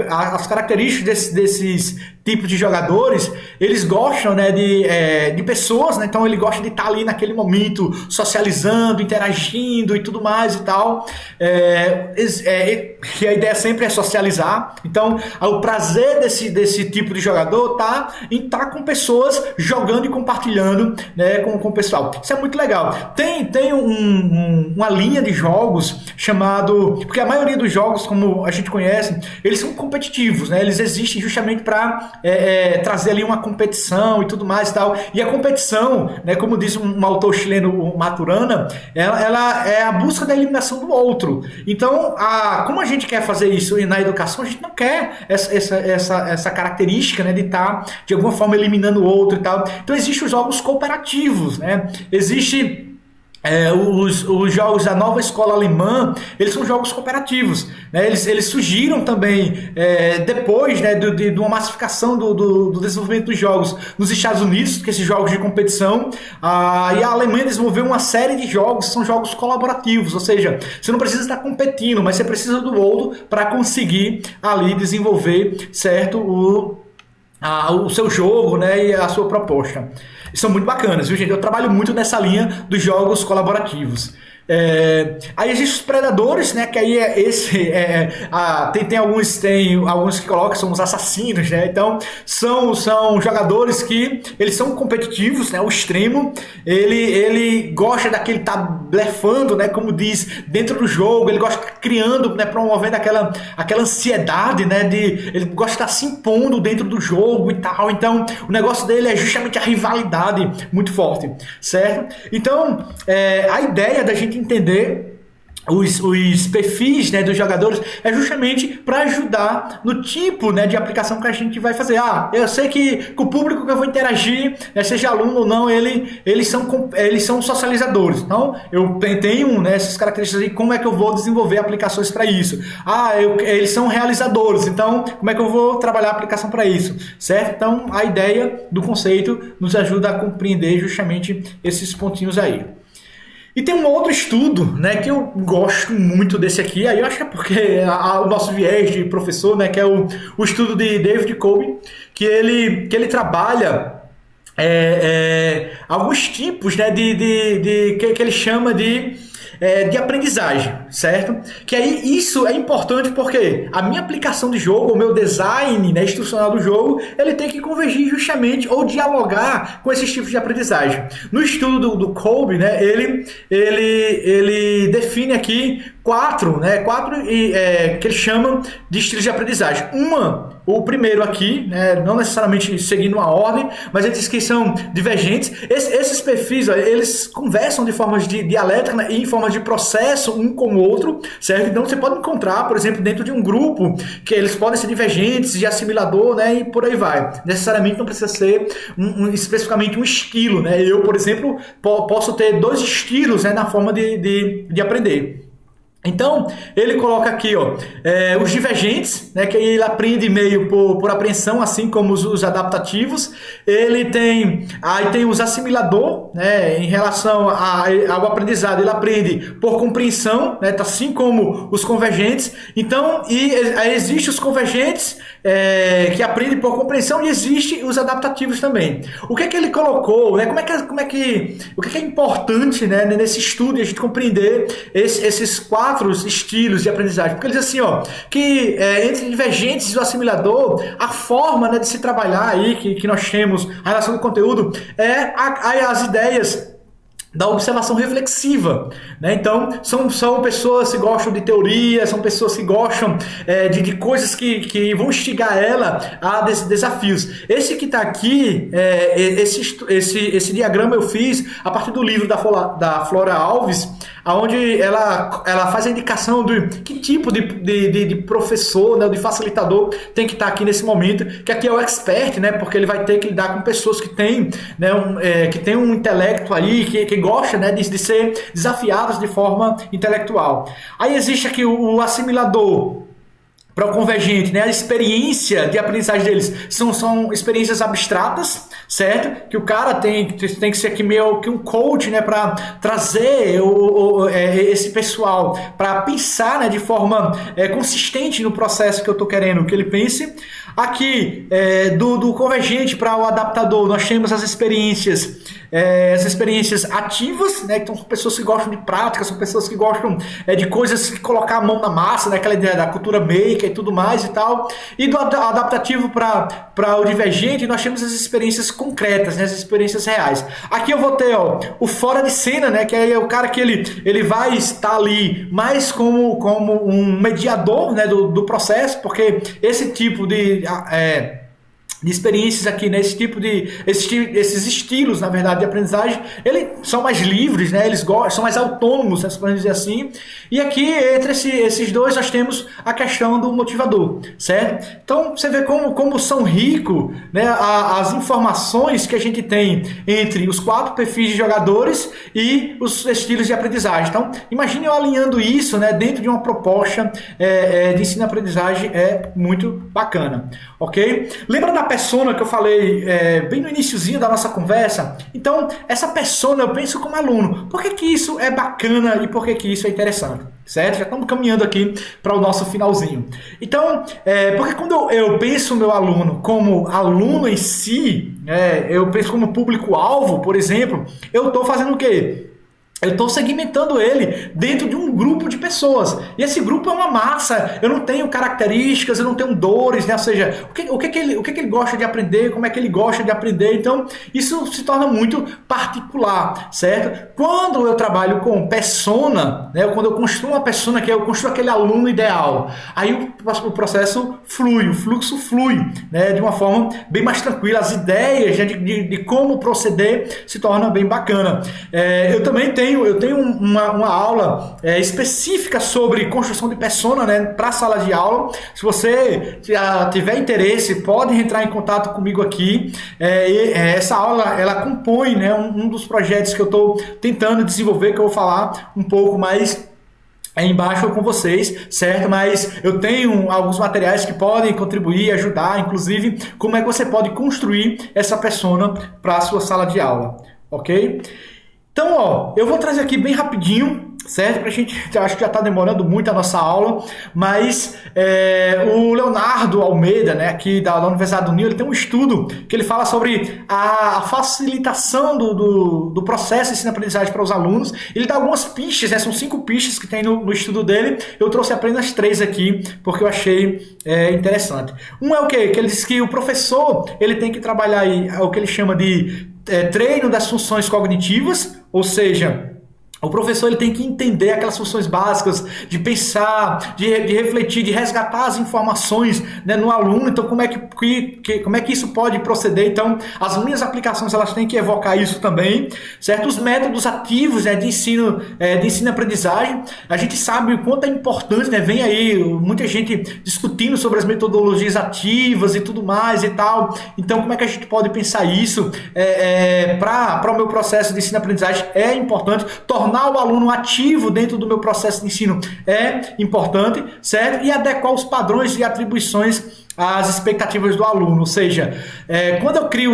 as características desses tipos de jogadores, eles gostam, né, de pessoas, né? Então ele gosta de estar ali naquele momento socializando, interagindo e tudo mais e tal. E a ideia sempre é socializar. Então o prazer desse tipo de jogador tá em estar com pessoas jogando e compartilhando, né, com o pessoal. Isso é muito legal. Tem uma linha de jogos chamado... Porque a maioria dos jogos, como a gente conhece, eles são competitivos, né? Eles existem justamente para trazer ali uma competição e tudo mais e tal. E a competição, né, como diz um autor chileno, o Maturana, ela é a busca da eliminação do outro. Então, como a gente quer fazer isso na educação, a gente não quer essa característica, né, de estar, de alguma forma, eliminando o outro e tal. Então, existem os jogos cooperativos, né? Existe... os jogos da nova escola alemã, eles são jogos cooperativos, né? Eles surgiram também depois, né, de uma massificação do desenvolvimento dos jogos nos Estados Unidos, que esses jogos de competição, e a Alemanha desenvolveu uma série de jogos que são jogos colaborativos, ou seja, você não precisa estar competindo, mas você precisa do outro para conseguir ali desenvolver, certo, o seu jogo, né, e a sua proposta. São muito bacanas, viu, gente? Eu trabalho muito nessa linha dos jogos colaborativos. Aí existem os predadores, né? Que aí tem alguns que colocam, são os assassinos, né? Então são jogadores que eles são competitivos, né? O extremo, ele gosta daquele tá blefando, né? Como diz, dentro do jogo, ele gosta criando, né? Promovendo aquela ansiedade, né? Ele gosta de estar se impondo dentro do jogo e tal. Então o negócio dele é justamente a rivalidade muito forte, certo? Então a ideia da gente entender os perfis, né, dos jogadores é justamente para ajudar no tipo, né, de aplicação que a gente vai fazer. Eu sei que com o público que eu vou interagir, né, seja aluno ou não, eles são socializadores. Então eu tenho, né, essas características aí, como é que eu vou desenvolver aplicações para isso? Eles são realizadores, então como é que eu vou trabalhar a aplicação para isso? Certo? Então a ideia do conceito nos ajuda a compreender justamente esses pontinhos aí. E tem um outro estudo, né, que eu gosto muito desse aqui, aí eu acho que é porque o nosso viés de professor, né, que é o estudo de David Kolb, que ele trabalha alguns tipos, né, que ele chama de de aprendizagem, certo? Que aí isso é importante porque a minha aplicação de jogo, o meu design, né, instrucional do jogo, ele tem que convergir justamente ou dialogar com esses tipos de aprendizagem. No estudo do Kolbe, né, ele define aqui quatro que ele chama de estilos de aprendizagem. O primeiro aqui, né, não necessariamente seguindo uma ordem, mas ele diz que são divergentes. Esses perfis, ó, eles conversam de formas de dialética, né, e em formas de processo um com o outro, certo? Então você pode encontrar, por exemplo, dentro de um grupo, que eles podem ser divergentes, de assimilador, né, e por aí vai. Necessariamente não precisa ser especificamente um estilo, né? Eu, por exemplo, posso ter dois estilos, né, na forma de aprender. Então, ele coloca aqui, ó, os divergentes, né, que ele aprende meio por apreensão, assim como os adaptativos. Aí tem os assimilador, né, em relação ao aprendizado, ele aprende por compreensão, né, assim como os convergentes. Então, aí existe os convergentes, que aprendem por compreensão, e existe os adaptativos também. O que é que ele colocou, né, o que é importante, né, nesse estudo, a gente compreender esses quatro estilos de aprendizagem, porque ele diz assim, ó, que entre divergentes e o assimilador, a forma, né, de se trabalhar aí, que nós temos, a relação do conteúdo, as ideias da observação reflexiva, né? Então, são pessoas que gostam de teoria, são pessoas que gostam de coisas que vão instigar ela a desafios. Esse que está aqui, esse diagrama eu fiz a partir do livro da Flora Alves, onde ela faz a indicação de que tipo de professor, né, de facilitador tem que estar aqui nesse momento, que aqui é o expert, né, porque ele vai ter que lidar com pessoas que têm, né, que tem um intelecto aí, que gosta, né, de ser desafiados de forma intelectual. Aí existe aqui o assimilador. Para o convergente, né, a experiência de aprendizagem deles são experiências abstratas, certo? Que o cara tem que ser aqui meio que um coach, né, para trazer esse pessoal para pensar, né, de forma consistente no processo que eu estou querendo que ele pense. Aqui, do convergente para o adaptador, nós temos as experiências ativas, né? Então são pessoas que gostam de prática, são pessoas que gostam de coisas que colocar a mão na massa, né? Aquela ideia da cultura maker e tudo mais e tal. E do adaptativo para o divergente, nós temos as experiências concretas, né? As experiências reais. Aqui eu vou ter, ó, o fora de cena, né? Que aí é o cara que ele vai estar ali mais como um mediador, né? do processo, porque esse tipo de experiências aqui, né? Esses estilos, na verdade, de aprendizagem, eles são mais livres, né? Eles são mais autônomos, né? Podemos dizer assim. E aqui, entre esses dois, nós temos a questão do motivador, certo? Então, você vê como são ricos, né, as informações que a gente tem entre os quatro perfis de jogadores e os estilos de aprendizagem. Então, imagine eu alinhando isso, né, dentro de uma proposta de ensino-aprendizagem, é muito bacana, ok? Lembra da persona que eu falei bem no iniciozinho da nossa conversa? Então, essa persona eu penso como aluno. Por que isso é bacana e por que isso é interessante? Certo? Já estamos caminhando aqui para o nosso finalzinho. Então, porque quando eu penso o meu aluno como aluno em si, eu penso como público-alvo, por exemplo, eu estou fazendo o quê? Eu estou segmentando ele dentro de um grupo de pessoas. E esse grupo é uma massa. Eu não tenho características, eu não tenho dores, né? Ou seja, o que ele gosta de aprender, como é que ele gosta de aprender. Então, isso se torna muito particular, certo? Quando eu trabalho com persona, né? Quando eu construo uma persona, que eu construo aquele aluno ideal, aí o processo flui, o fluxo flui, né? De uma forma bem mais tranquila. As ideias, né, de como proceder se torna bem bacana. Eu também tenho uma aula específica sobre construção de persona, né, para a sala de aula. Se você tiver interesse, pode entrar em contato comigo aqui. Essa aula, ela compõe, né, um dos projetos que eu estou tentando desenvolver, que eu vou falar um pouco mais embaixo com vocês, certo? Mas eu tenho alguns materiais que podem contribuir, ajudar, inclusive como é que você pode construir essa persona para a sua sala de aula, ok? Então, ó, eu vou trazer aqui bem rapidinho certo? Pra gente, acho que já está demorando muito a nossa aula, mas o Leonardo Almeida, né, aqui da Universidade do Nilo, ele tem um estudo que ele fala sobre a facilitação do processo de ensino-aprendizagem para os alunos. Ele dá algumas pistas, né, são 5 pistas que tem no estudo dele. Eu trouxe apenas 3 aqui, porque eu achei interessante. Um é o quê? Que ele diz que o professor ele tem que trabalhar aí, o que ele chama de treino das funções cognitivas, ou seja, o professor ele tem que entender aquelas funções básicas de pensar, de refletir, de resgatar as informações, né, no aluno. Então, como é que isso pode proceder? Então, as minhas aplicações elas têm que evocar isso também, certo? Os métodos ativos, né, de ensino e aprendizagem. A gente sabe o quanto é importante, né? Vem aí muita gente discutindo sobre as metodologias ativas e tudo mais e tal. Então, como é que a gente pode pensar isso para o meu processo de ensino e aprendizagem? É importante tornar o aluno ativo dentro do meu processo de ensino, é importante, certo? E adequar os padrões e atribuições às expectativas do aluno, ou seja, quando eu crio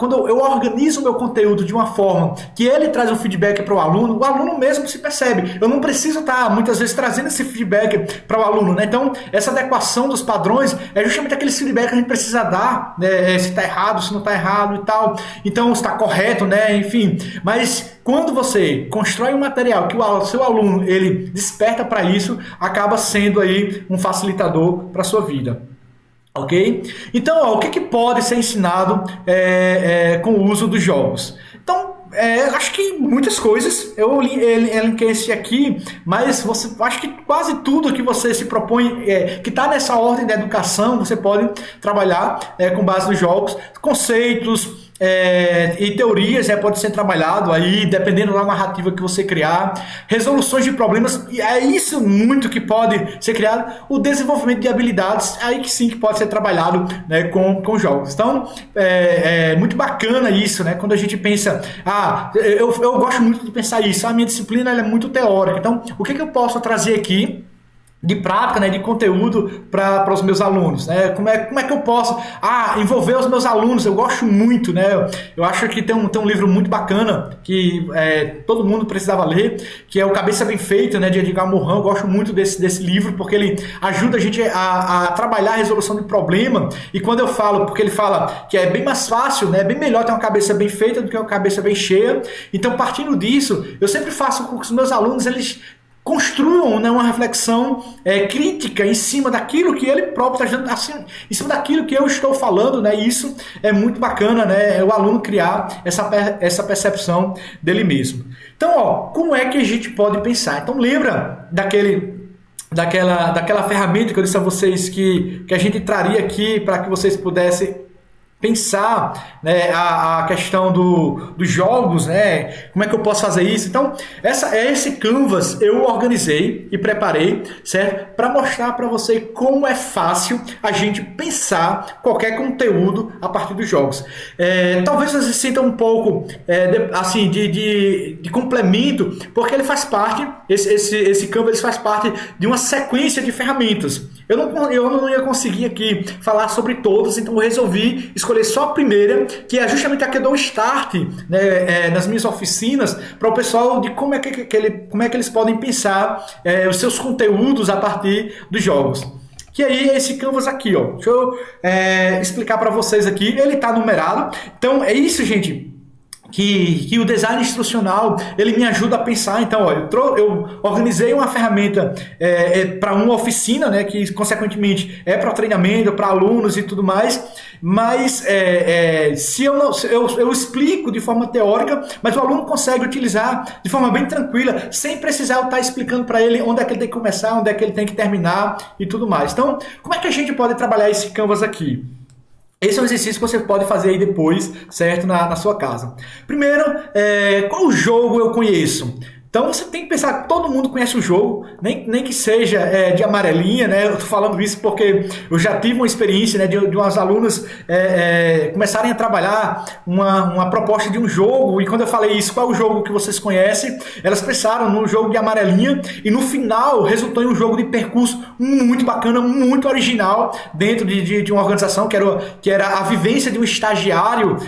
quando eu organizo o meu conteúdo de uma forma que ele traz um feedback para o aluno mesmo se percebe. Eu não preciso estar muitas vezes trazendo esse feedback para o aluno, né? Então, essa adequação dos padrões é justamente aquele feedback que a gente precisa dar, né? Se está errado, se não está errado e tal. Então, se está correto, né? Enfim, mas quando você constrói um material que o seu aluno ele desperta para isso, acaba sendo aí um facilitador para a sua vida. Ok? Então, o que pode ser ensinado com o uso dos jogos? Então, acho que muitas coisas. Eu elenquei esse aqui, mas acho que quase tudo que você se propõe, que está nessa ordem da educação, você pode trabalhar com base nos jogos, conceitos, e teorias pode ser trabalhado aí, dependendo da narrativa que você criar, resoluções de problemas, e é isso muito que pode ser criado, o desenvolvimento de habilidades, aí que sim que pode ser trabalhado, né, com jogos. Então, é muito bacana isso, né, quando a gente pensa, eu gosto muito de pensar isso, a minha disciplina ela é muito teórica, então o que eu posso trazer aqui de prática, né, de conteúdo para os meus alunos, né? Como é que eu posso envolver os meus alunos? Eu gosto muito, né? Eu acho que tem um livro muito bacana que todo mundo precisava ler, que é o Cabeça Bem Feita, né, de Edgar Morin. Eu gosto muito desse livro porque ele ajuda a gente a trabalhar a resolução de problema. E quando eu falo, porque ele fala que é bem mais fácil, né, bem melhor ter uma cabeça bem feita do que uma cabeça bem cheia. Então, partindo disso, eu sempre faço com que os meus alunos eles construam, né, uma reflexão crítica em cima daquilo que ele próprio está dizendo, assim, em cima daquilo que eu estou falando, né? E isso é muito bacana, né? O aluno criar essa percepção dele mesmo. Então, como é que a gente pode pensar? Então, lembra daquela ferramenta que eu disse a vocês que a gente traria aqui para que vocês pudessem pensar, né, a questão dos jogos, né? Como é que eu posso fazer isso? Então, esse Canvas eu organizei e preparei, certo? Para mostrar para você como é fácil a gente pensar qualquer conteúdo a partir dos jogos. Talvez você sinta um pouco assim de complemento, porque ele faz parte, esse Canvas ele faz parte de uma sequência de ferramentas. Eu não ia conseguir aqui falar sobre todas, então eu resolvi escolher só a primeira, que é justamente a que eu dou start, né, nas minhas oficinas, para o pessoal de como é que eles podem pensar os seus conteúdos a partir dos jogos. Que aí é esse Canvas aqui, ó. Deixa eu explicar para vocês aqui. Ele está numerado. Então é isso, gente. Que o design instrucional ele me ajuda a pensar. Então, olha, eu organizei uma ferramenta para uma oficina, né, que consequentemente é para treinamento, para alunos e tudo mais. Mas se eu explico de forma teórica, mas o aluno consegue utilizar de forma bem tranquila, sem precisar eu estar explicando para ele onde é que ele tem que começar, onde é que ele tem que terminar e tudo mais. Então, como é que a gente pode trabalhar esse Canvas aqui? Esse é um exercício que você pode fazer aí depois, certo? Na sua casa. Primeiro, qual jogo eu conheço? Então você tem que pensar que todo mundo conhece o jogo, nem que seja de amarelinha, né? Eu tô falando isso porque eu já tive uma experiência, né, de umas alunas começarem a trabalhar uma proposta de um jogo, e quando eu falei isso, qual é o jogo que vocês conhecem? Elas pensaram no jogo de amarelinha, e no final resultou em um jogo de percurso muito bacana, muito original, dentro de uma organização que era a vivência de um estagiário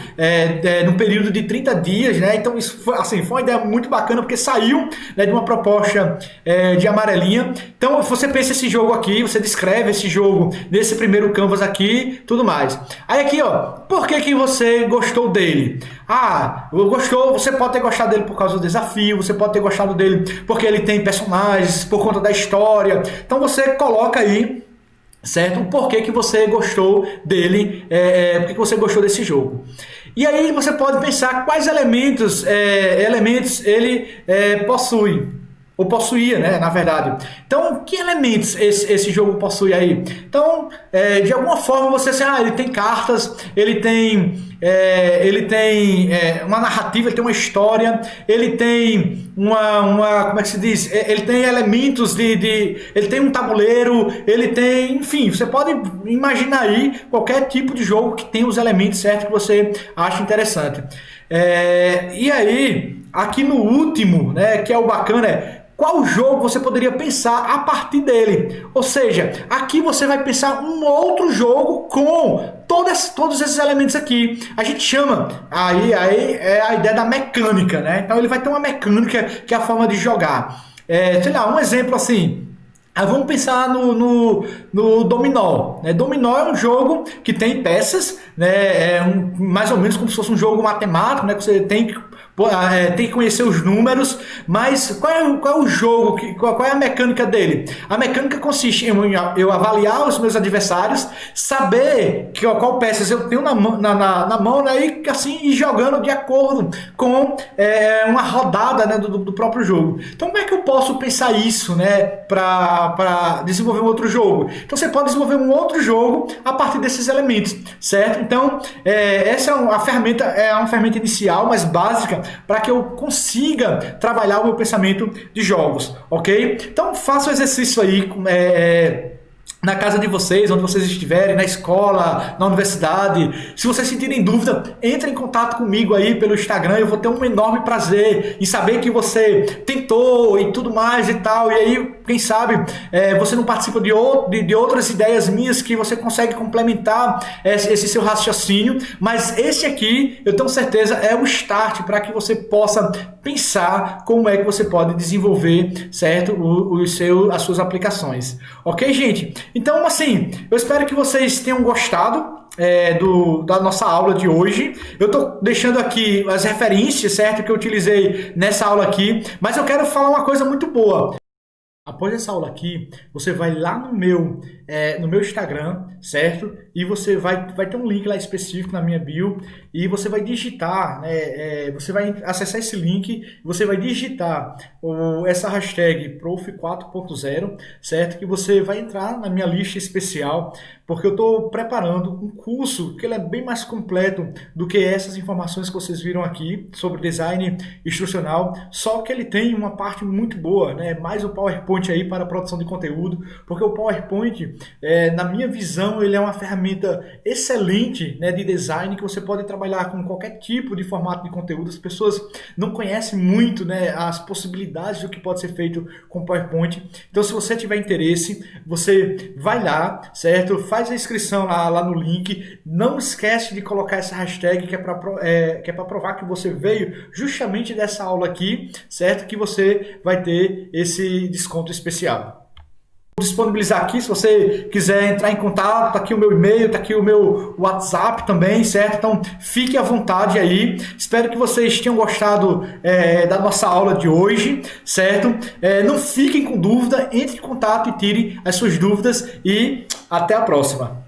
no período de 30 dias, né? Então isso foi uma ideia muito bacana, porque saiu saiu, né, de uma proposta de amarelinha. Então você pensa esse jogo aqui, você descreve esse jogo nesse primeiro canvas aqui, tudo mais. Aí aqui, ó, por que você gostou dele? Você pode ter gostado dele por causa do desafio, você pode ter gostado dele porque ele tem personagens, por conta da história. Então você coloca aí, certo? O porquê que você gostou dele, porque que você gostou desse jogo. E aí você pode pensar quais elementos ele possui. Ou possuía, né, na verdade. Então, que elementos esse jogo possui aí? Então, de alguma forma você ele tem cartas, ele tem uma narrativa, ele tem uma história, ele tem como é que se diz? Ele tem elementos ele tem um tabuleiro, ele tem, enfim, você pode imaginar aí qualquer tipo de jogo que tem os elementos certos que você acha interessante. E aí, aqui no último, né, que é o bacana, qual jogo você poderia pensar a partir dele? Ou seja, aqui você vai pensar um outro jogo com todos esses elementos aqui. A gente chama, aí é a ideia da mecânica, né? Então ele vai ter uma mecânica que é a forma de jogar. Sei lá, um exemplo assim. Vamos pensar no dominó. Né? Dominó é um jogo que tem peças, né? Mais ou menos como se fosse um jogo matemático, né? Que você tem que conhecer os números, mas qual é o jogo, qual é a mecânica dele? A mecânica consiste em eu avaliar os meus adversários, saber qual peças eu tenho na mão, né, e assim ir jogando de acordo com uma rodada, né, do próprio jogo. Então como é que eu posso pensar isso, né, para desenvolver um outro jogo? Então você pode desenvolver um outro jogo a partir desses elementos, certo? Então essa é uma ferramenta inicial, mais básica, para que eu consiga trabalhar o meu pensamento de jogos, ok? Então faça o exercício aí na casa de vocês, onde vocês estiverem, na escola, na universidade. Se vocês sentirem dúvida, entre em contato comigo aí pelo Instagram, eu vou ter um enorme prazer em saber que você tentou e tudo mais e tal, e aí, quem sabe, você não participa de outras ideias minhas que você consegue complementar esse seu raciocínio, mas esse aqui, eu tenho certeza, é o start para que você possa pensar como é que você pode desenvolver, certo, as suas aplicações. Ok, gente? Então, assim, eu espero que vocês tenham gostado da nossa aula de hoje. Eu estou deixando aqui as referências, certo, que eu utilizei nessa aula aqui, mas eu quero falar uma coisa muito boa. Após essa aula aqui, você vai lá no meu Instagram, certo? E você vai ter um link lá específico na minha bio e você vai digitar, né? Você vai acessar esse link, você vai digitar essa hashtag Prof 4.0, certo? Que você vai entrar na minha lista especial, porque eu estou preparando um curso que ele é bem mais completo do que essas informações que vocês viram aqui sobre design instrucional, só que ele tem uma parte muito boa, né? Mais o PowerPoint aí para a produção de conteúdo, porque o PowerPoint, na minha visão, ele é uma ferramenta excelente, né, de design, que você pode trabalhar com qualquer tipo de formato de conteúdo. As pessoas não conhecem muito, né, as possibilidades do que pode ser feito com PowerPoint. Então, se você tiver interesse, você vai lá, certo? Faz a inscrição lá no link. Não esquece de colocar essa hashtag que é para provar que você veio justamente dessa aula aqui, certo? Que você vai ter esse desconto especial. Vou disponibilizar aqui, se você quiser entrar em contato, tá aqui o meu e-mail, tá aqui o meu WhatsApp também, certo? Então fique à vontade aí. Espero que vocês tenham gostado da nossa aula de hoje, certo? Não fiquem com dúvida, entre em contato e tire as suas dúvidas e até a próxima.